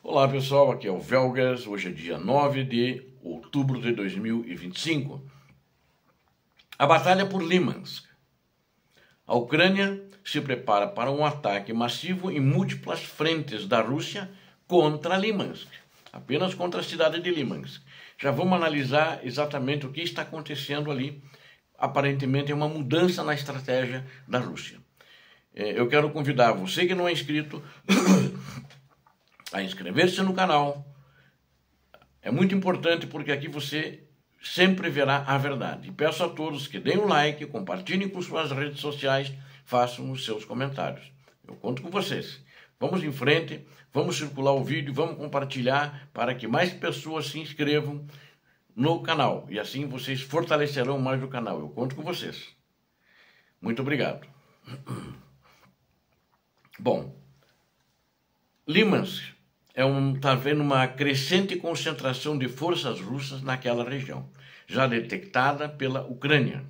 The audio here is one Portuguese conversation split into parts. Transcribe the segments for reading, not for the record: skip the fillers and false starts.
Olá pessoal, aqui é o Velgas, hoje é dia 9 de outubro de 2025. A batalha por Limansk. A Ucrânia se prepara para um ataque massivo em múltiplas frentes da Rússia contra Limansk, apenas contra a cidade de Limansk. Já vamos analisar exatamente o que está acontecendo ali. Aparentemente é uma mudança na estratégia da Rússia. Eu quero convidar você que não é inscrito a inscrever-se no canal. É muito importante porque aqui você sempre verá a verdade. E peço a todos que deem um like, compartilhem com suas redes sociais, façam os seus comentários. Eu conto com vocês. Vamos em frente, vamos circular o vídeo, vamos compartilhar para que mais pessoas se inscrevam no canal. E assim vocês fortalecerão mais o canal. Eu conto com vocês. Muito obrigado. Bom, Limansk está havendo uma crescente concentração de forças russas naquela região, já detectada pela Ucrânia,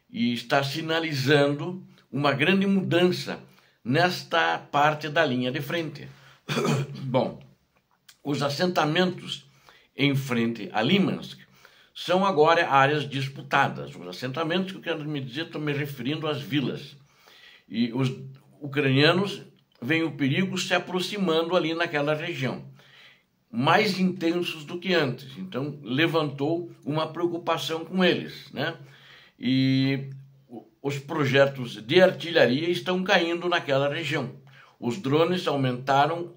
e está sinalizando uma grande mudança nesta parte da linha de frente. Bom, os assentamentos em frente a Limansk são agora áreas disputadas. Os assentamentos que eu quero me dizer, estou me referindo às vilas. E os ucranianos vem o perigo se aproximando ali naquela região, mais intensos do que antes. Então, levantou uma preocupação com eles, né? E os projetos de artilharia estão caindo naquela região. Os drones aumentaram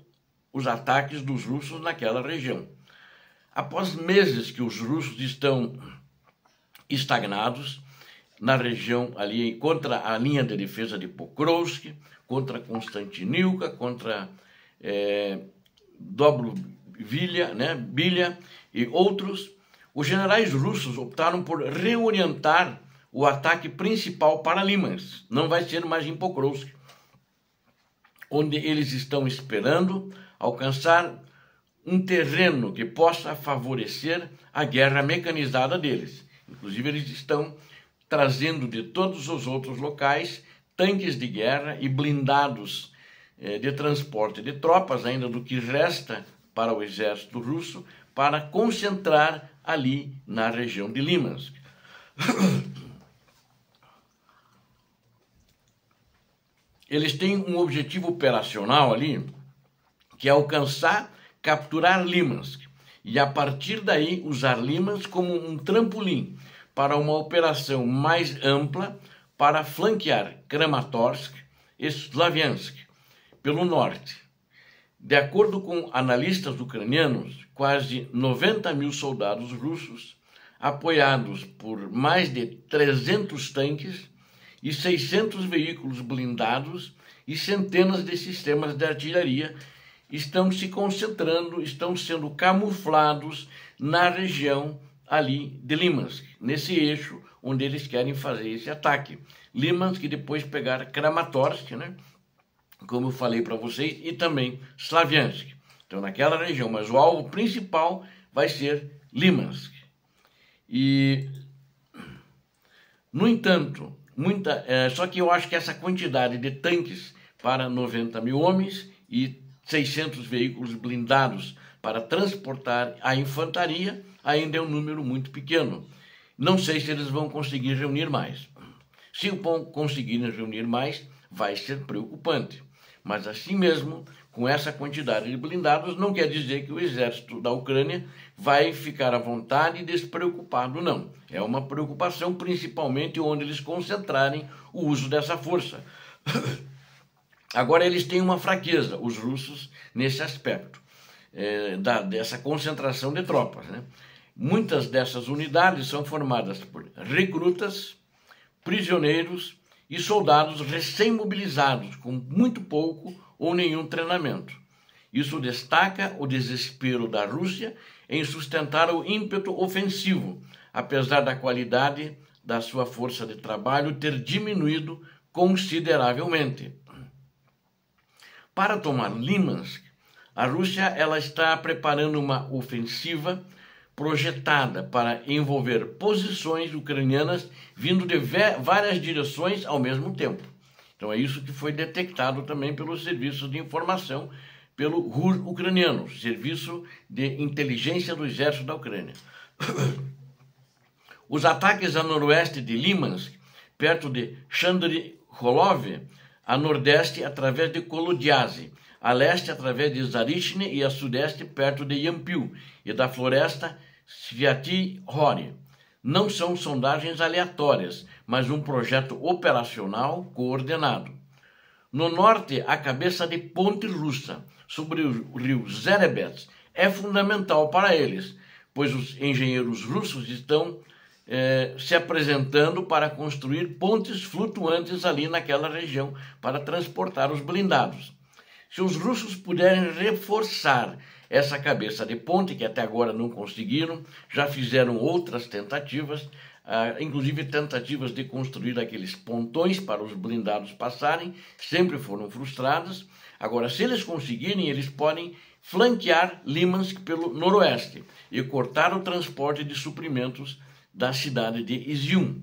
os ataques dos russos naquela região. Após meses que os russos estão estagnados na região ali, contra a linha de defesa de Pokrovsk, contra Konstantinivka, contra Dobrovilha, né, Bilha e outros, os generais russos optaram por reorientar o ataque principal para Limansk. Não vai ser mais em Pokrovsk, onde eles estão esperando alcançar um terreno que possa favorecer a guerra mecanizada deles. Inclusive, eles estão trazendo de todos os outros locais tanques de guerra e blindados de transporte de tropas, ainda do que resta para o exército russo, para concentrar ali na região de Limansk. Eles têm um objetivo operacional ali, que é alcançar, capturar Limansk, e a partir daí usar Limansk como um trampolim para uma operação mais ampla, para flanquear Kramatorsk e Slaviansk pelo norte. De acordo com analistas ucranianos, quase 90 mil soldados russos, apoiados por mais de 300 tanques e 600 veículos blindados e centenas de sistemas de artilharia, estão se concentrando, estão sendo camuflados na região ali de Limansk, nesse eixo onde eles querem fazer esse ataque. Limansk e depois pegar Kramatorsk, né? Como eu falei para vocês, e também Slaviansk. Então, naquela região, mas o alvo principal vai ser Limansk. E, no entanto, só que eu acho que essa quantidade de tanques para 90 mil homens e 600 veículos blindados para transportar a infantaria ainda é um número muito pequeno. Não sei se eles vão conseguir reunir mais. Se conseguirem reunir mais, vai ser preocupante. Mas assim mesmo, com essa quantidade de blindados, não quer dizer que o exército da Ucrânia vai ficar à vontade e despreocupado, não. É uma preocupação principalmente onde eles concentrarem o uso dessa força. Agora, eles têm uma fraqueza, os russos, nesse aspecto, dessa concentração de tropas, né? Muitas dessas unidades são formadas por recrutas, prisioneiros e soldados recém-mobilizados, com muito pouco ou nenhum treinamento. Isso destaca o desespero da Rússia em sustentar o ímpeto ofensivo, apesar da qualidade da sua força de trabalho ter diminuído consideravelmente. Para tomar Limansk, a Rússia está preparando uma ofensiva projetada para envolver posições ucranianas vindo de várias direções ao mesmo tempo. Então é isso que foi detectado também pelos serviços de informação pelo RUR ucraniano, Serviço de Inteligência do Exército da Ucrânia. Os ataques a noroeste de Limansk, perto de Chandrikholov, a nordeste através de Kolodiazy, a leste através de Zarishne e a sudeste perto de Yampiu e da floresta Sviaty Hori. Não são sondagens aleatórias, mas um projeto operacional coordenado. No norte, a cabeça de ponte russa sobre o rio Zerebets é fundamental para eles, pois os engenheiros russos estão se apresentando para construir pontes flutuantes ali naquela região para transportar os blindados. Se os russos puderem reforçar essa cabeça de ponte, que até agora não conseguiram, já fizeram outras tentativas, inclusive tentativas de construir aqueles pontões para os blindados passarem, sempre foram frustradas. Agora, se eles conseguirem, eles podem flanquear Limansk pelo noroeste e cortar o transporte de suprimentos da cidade de Izium.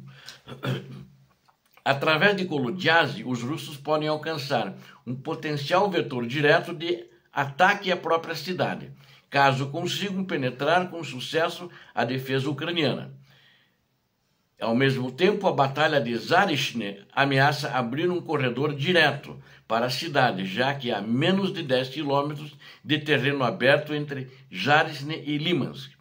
Através de Kolodiazy, os russos podem alcançar um potencial vetor direto de ataque à própria cidade, caso consigam penetrar com sucesso a defesa ucraniana. Ao mesmo tempo, a batalha de Zarishne ameaça abrir um corredor direto para a cidade, já que há menos de 10 quilômetros de terreno aberto entre Zarishne e Limansk.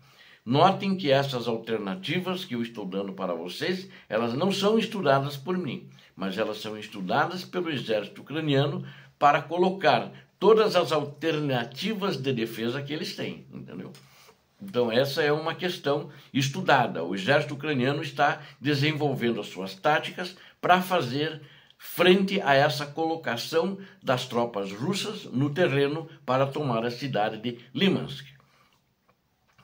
Notem que essas alternativas que eu estou dando para vocês, elas não são estudadas por mim, mas elas são estudadas pelo exército ucraniano para colocar todas as alternativas de defesa que eles têm, entendeu? Então essa é uma questão estudada. O exército ucraniano está desenvolvendo as suas táticas para fazer frente a essa colocação das tropas russas no terreno para tomar a cidade de Limansk.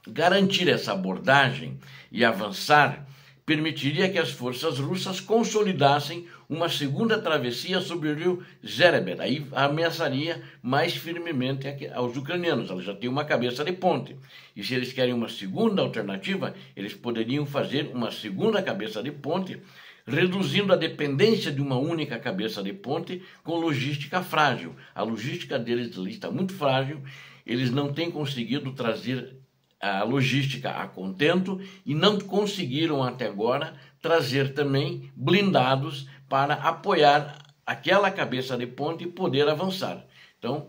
Garantir essa abordagem e avançar permitiria que as forças russas consolidassem uma segunda travessia sobre o rio Zerebet. Aí ameaçaria mais firmemente aos ucranianos. Eles já têm uma cabeça de ponte. E se eles querem uma segunda alternativa, eles poderiam fazer uma segunda cabeça de ponte, reduzindo a dependência de uma única cabeça de ponte com logística frágil. A logística deles está muito frágil, eles não têm conseguido trazer a logística a contento e não conseguiram até agora trazer também blindados para apoiar aquela cabeça de ponte e poder avançar. Então,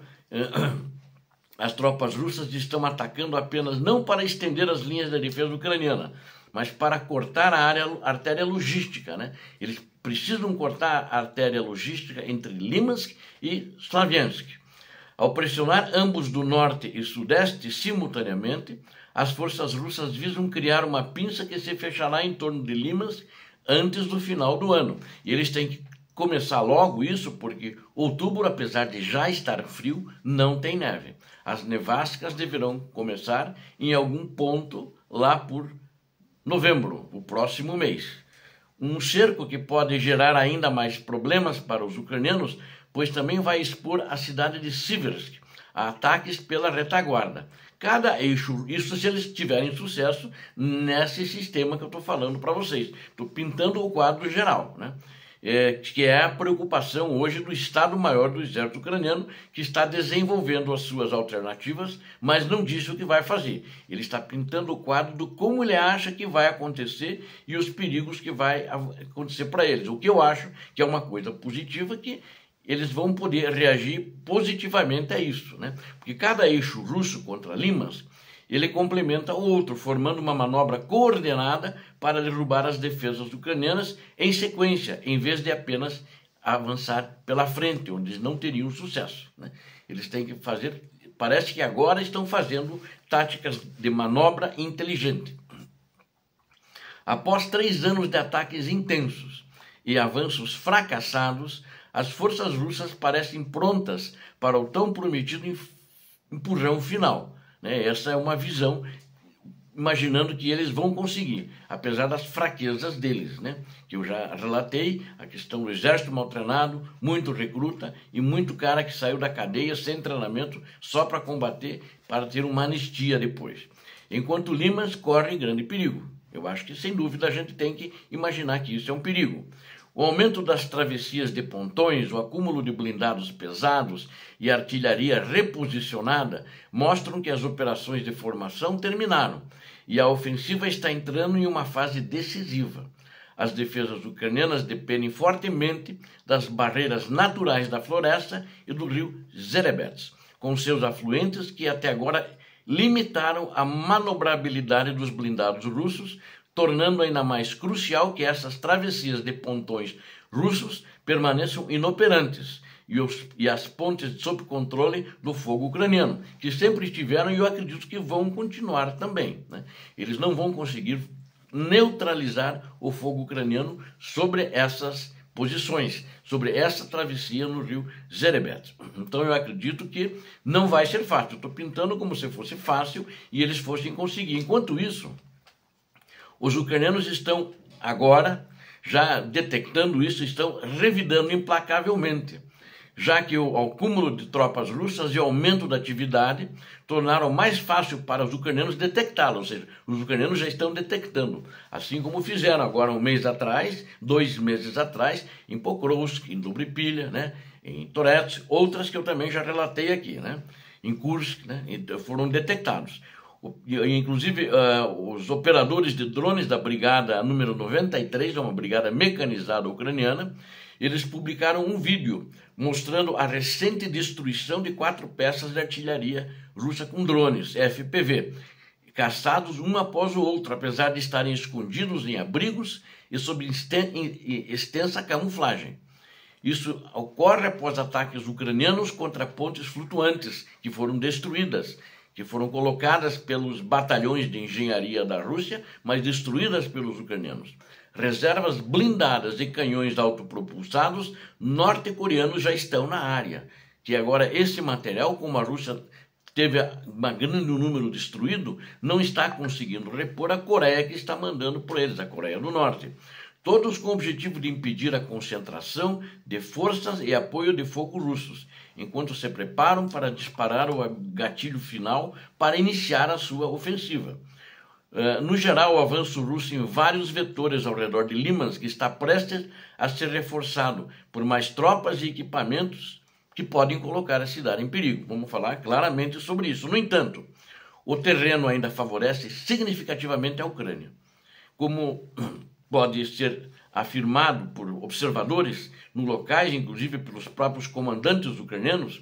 as tropas russas estão atacando apenas não para estender as linhas da defesa ucraniana, mas para cortar a artéria logística, né? Eles precisam cortar a artéria logística entre Limansk e Slaviansk. Ao pressionar ambos do norte e sudeste simultaneamente, as forças russas visam criar uma pinça que se fechará em torno de Limansk antes do final do ano. E eles têm que começar logo isso, porque outubro, apesar de já estar frio, não tem neve. As nevascas deverão começar em algum ponto lá por novembro, o próximo mês. Um cerco que pode gerar ainda mais problemas para os ucranianos, pois também vai expor a cidade de Siversk a ataques pela retaguarda. Cada eixo, isso se eles tiverem sucesso nesse sistema que eu estou falando para vocês. Estou pintando o quadro geral, né? Que é a preocupação hoje do Estado-Maior do Exército Ucraniano, que está desenvolvendo as suas alternativas, mas não disse o que vai fazer. Ele está pintando o quadro do como ele acha que vai acontecer e os perigos que vai acontecer para eles. O que eu acho que é uma coisa positiva, que eles vão poder reagir positivamente a isso, né? Porque cada eixo russo contra Limansk, ele complementa o outro, formando uma manobra coordenada para derrubar as defesas ucranianas em sequência, em vez de apenas avançar pela frente, onde eles não teriam sucesso, né? Eles têm que fazer, parece que agora estão fazendo táticas de manobra inteligente. Após 3 anos de ataques intensos e avanços fracassados, as forças russas parecem prontas para o tão prometido empurrão final, né? Essa é uma visão, imaginando que eles vão conseguir, apesar das fraquezas deles, né? Que eu já relatei, a questão do exército mal treinado, muito recruta e muito cara que saiu da cadeia sem treinamento só para combater, para ter uma anistia depois. Enquanto Limansk corre grande perigo. Eu acho que, sem dúvida, a gente tem que imaginar que isso é um perigo. O aumento das travessias de pontões, o acúmulo de blindados pesados e artilharia reposicionada mostram que as operações de formação terminaram e a ofensiva está entrando em uma fase decisiva. As defesas ucranianas dependem fortemente das barreiras naturais da floresta e do rio Zerebets, com seus afluentes que até agora limitaram a manobrabilidade dos blindados russos, tornando ainda mais crucial que essas travessias de pontões russos permaneçam inoperantes e as pontes sob controle do fogo ucraniano, que sempre estiveram e eu acredito que vão continuar também, né? Eles não vão conseguir neutralizar o fogo ucraniano sobre essas posições, sobre essa travessia no rio Zerebet. Então eu acredito que não vai ser fácil. Eu estou pintando como se fosse fácil e eles fossem conseguir. Enquanto isso, os ucranianos estão agora já detectando isso, estão revidando implacavelmente, já que o acúmulo de tropas russas e o aumento da atividade tornaram mais fácil para os ucranianos detectá-lo, ou seja, os ucranianos já estão detectando, assim como fizeram agora um mês atrás, 2 meses atrás, em Pokrovsk, em Dobripilha, né, em Torets, outras que eu também já relatei aqui, né, em Kursk, né, foram detectados. Inclusive, os operadores de drones da brigada número 93, uma brigada mecanizada ucraniana, eles publicaram um vídeo mostrando a recente destruição de 4 peças de artilharia russa com drones, FPV, caçados um após o outro, apesar de estarem escondidos em abrigos e sob extensa camuflagem. Isso ocorre após ataques ucranianos contra pontes flutuantes que foram destruídas, que foram colocadas pelos batalhões de engenharia da Rússia, mas destruídas pelos ucranianos. Reservas blindadas de canhões autopropulsados norte-coreanos já estão na área, que agora esse material, como a Rússia teve um grande número destruído, não está conseguindo repor a Coreia que está mandando por eles, a Coreia do Norte. Todos com o objetivo de impedir a concentração de forças e apoio de fogo russos, enquanto se preparam para disparar o gatilho final para iniciar a sua ofensiva. No geral, o avanço russo em vários vetores ao redor de Limansk está prestes a ser reforçado por mais tropas e equipamentos que podem colocar a cidade em perigo. Vamos falar claramente sobre isso. No entanto, o terreno ainda favorece significativamente a Ucrânia. Como pode ser afirmado por observadores no locais, inclusive pelos próprios comandantes ucranianos,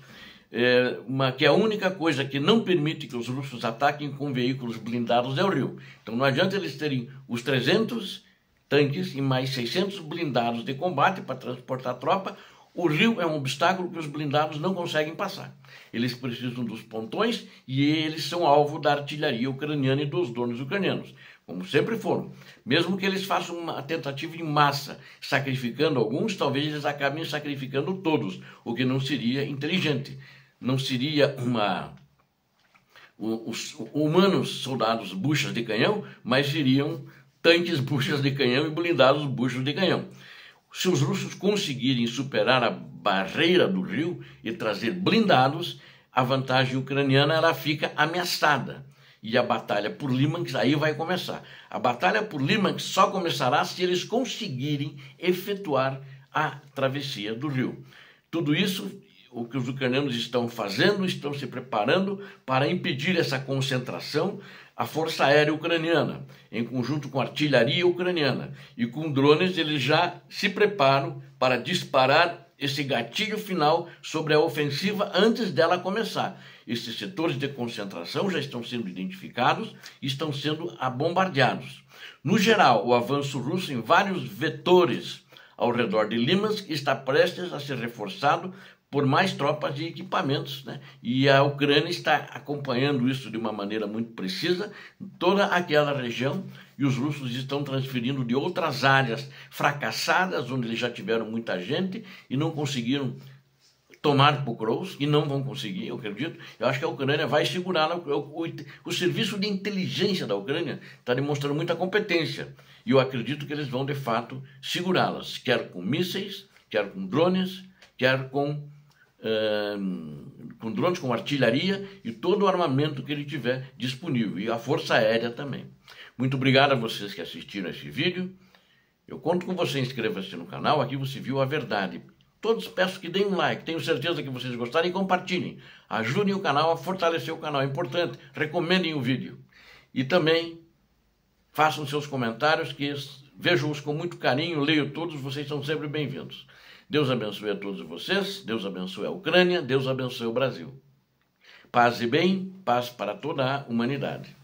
que a única coisa que não permite que os russos ataquem com veículos blindados é o rio. Então não adianta eles terem os 300 tanques e mais 600 blindados de combate para transportar tropa. O rio é um obstáculo que os blindados não conseguem passar. Eles precisam dos pontões e eles são alvo da artilharia ucraniana e dos drones ucranianos, como sempre foram. Mesmo que eles façam uma tentativa em massa, sacrificando alguns, talvez eles acabem sacrificando todos, o que não seria inteligente. Não seria os humanos soldados buchas de canhão, mas seriam tanques buchas de canhão e blindados buchas de canhão. Se os russos conseguirem superar a barreira do rio e trazer blindados, a vantagem ucraniana ela fica ameaçada. E a batalha por Limansk aí vai começar. A batalha por Limansk só começará se eles conseguirem efetuar a travessia do rio. Tudo isso, o que os ucranianos estão fazendo, estão se preparando para impedir essa concentração. A Força Aérea Ucraniana, em conjunto com a artilharia ucraniana e com drones, eles já se preparam para disparar esse gatilho final sobre a ofensiva antes dela começar. Esses setores de concentração já estão sendo identificados e estão sendo bombardeados. No geral, o avanço russo em vários vetores ao redor de Limansk está prestes a ser reforçado por mais tropas e equipamentos, né? E a Ucrânia está acompanhando isso de uma maneira muito precisa, toda aquela região, e os russos estão transferindo de outras áreas fracassadas, onde eles já tiveram muita gente e não conseguiram tomar Pokrovsk, e não vão conseguir, eu acredito. Eu acho que a Ucrânia vai segurar. O serviço de inteligência da Ucrânia está demonstrando muita competência, e eu acredito que eles vão, de fato, segurá-las, quer com mísseis, quer com drones, quer com drones, com artilharia e todo o armamento que ele tiver disponível, e a Força Aérea também. Muito obrigado a vocês que assistiram esse vídeo Eu conto com você, inscreva-se no canal, aqui você viu a verdade. Todos peço que deem um like, tenho certeza que vocês gostaram e compartilhem. Ajudem o canal a fortalecer o canal, é importante. Recomendem o vídeo. E também façam seus comentários, que vejo-os com muito carinho, leio todos, vocês são sempre bem-vindos. Deus abençoe a todos vocês, Deus abençoe a Ucrânia, Deus abençoe o Brasil. Paz e bem, paz para toda a humanidade.